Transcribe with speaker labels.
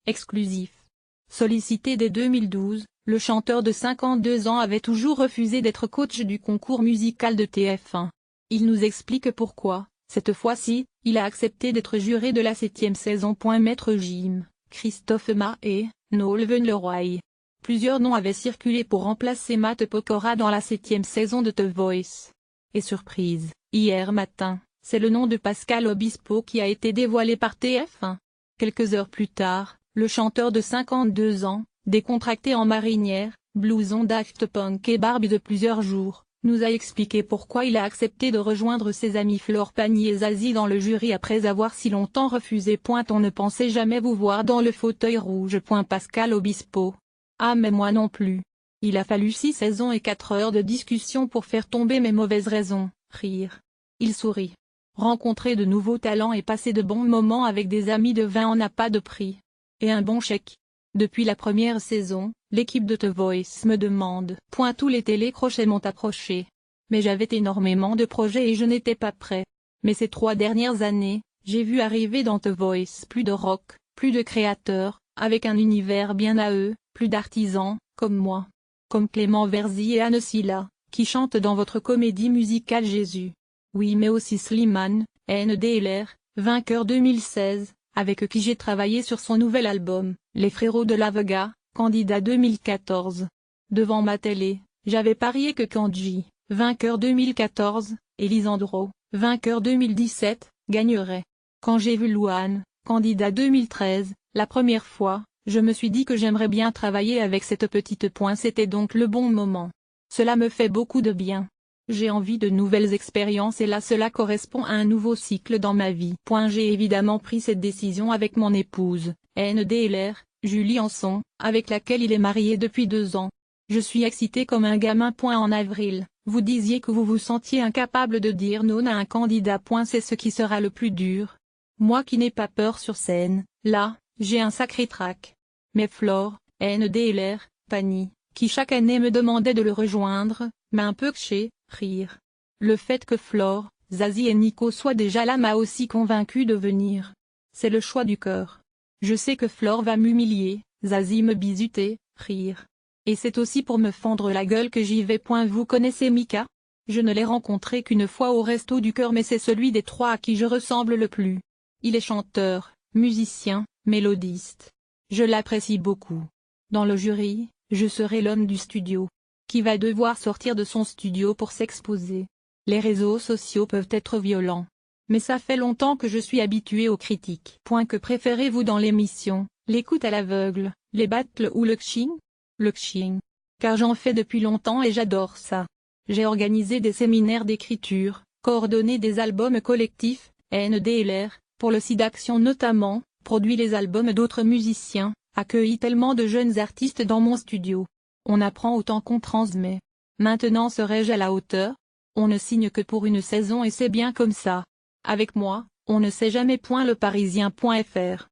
Speaker 1: Exclusif. Sollicité dès 2012, le chanteur de 52 ans avait toujours refusé d'être coach du concours musical de TF1. Il nous explique pourquoi, cette fois-ci, il a accepté d'être juré de la 7e saison. Maître Jim, Christophe Ma et Noel Leroy. Plusieurs noms avaient circulé pour remplacer Matt Pokora dans la 7e saison de The Voice. Et surprise, hier matin, c'est le nom de Pascal Obispo qui a été dévoilé par TF1. Quelques heures plus tard, le chanteur de 52 ans, décontracté en marinière, blouson Daft Punk et barbe de plusieurs jours, nous a expliqué pourquoi il a accepté de rejoindre ses amis Florent Pagny et Zazie dans le jury après avoir si longtemps refusé. On ne pensait jamais vous voir dans le fauteuil rouge. Pascal Obispo. Ah mais moi non plus. Il a fallu 6 saisons et 4 heures de discussion pour faire tomber mes mauvaises raisons. Rire. Il sourit. Rencontrer de nouveaux talents et passer de bons moments avec des amis de vin en n'a pas de prix. Et un bon chèque. Depuis la première saison, l'équipe de The Voice me demande. Tous les télécrochets m'ont approché. Mais j'avais énormément de projets et je n'étais pas prêt. Mais ces 3 dernières années, j'ai vu arriver dans The Voice plus de rock, plus de créateurs, avec un univers bien à eux, plus d'artisans, comme moi. Comme Clément Verzy et Anne Silla, qui chantent dans votre comédie musicale Jésus. Oui mais aussi Slimane, NDLR, vainqueur 2016. Avec qui j'ai travaillé sur son nouvel album, Les Frérots de la Vega, candidat 2014. Devant ma télé, j'avais parié que Kandji, vainqueur 2014, et Lisandro, vainqueur 2017, gagnerait. Quand j'ai vu Louane, candidat 2013, la première fois, je me suis dit que j'aimerais bien travailler avec cette petite. C'était donc le bon moment. Cela me fait beaucoup de bien. J'ai envie de nouvelles expériences et là cela correspond à un nouveau cycle dans ma vie. J'ai évidemment pris cette décision avec mon épouse, NDLR, Julie Anson, avec laquelle il est marié depuis 2 ans. Je suis excitée comme un gamin. En avril, vous disiez que vous vous sentiez incapable de dire non à un candidat. C'est ce qui sera le plus dur. Moi qui n'ai pas peur sur scène, là, j'ai un sacré trac. Mais Flore, NDLR, Pagny, qui chaque année me demandait de le rejoindre, m'a un peu kché. Rire. Le fait que Flore, Zazie et Nico soient déjà là m'a aussi convaincu de venir. C'est le choix du cœur. Je sais que Flore va m'humilier, Zazie me bisuter, rire. Et c'est aussi pour me fendre la gueule que j'y vais. Vous connaissez Mika? Je ne l'ai rencontré qu'une fois au Resto du Cœur mais c'est celui des 3 à qui je ressemble le plus. Il est chanteur, musicien, mélodiste. Je l'apprécie beaucoup. Dans le jury, je serai l'homme du studio. Qui va devoir sortir de son studio pour s'exposer. Les réseaux sociaux peuvent être violents. Mais ça fait longtemps que je suis habitué aux critiques. Que préférez-vous dans l'émission, l'écoute à l'aveugle, les battles ou le kshing? Le kshing. Car j'en fais depuis longtemps et j'adore ça. J'ai organisé des séminaires d'écriture, coordonné des albums collectifs, NDLR, pour le SIDAction notamment, produit les albums d'autres musiciens, accueilli tellement de jeunes artistes dans mon studio. On apprend autant qu'on transmet. Maintenant serais-je à la hauteur? On ne signe que pour une saison et c'est bien comme ça. Avec moi, on ne sait jamais. Le Parisien.fr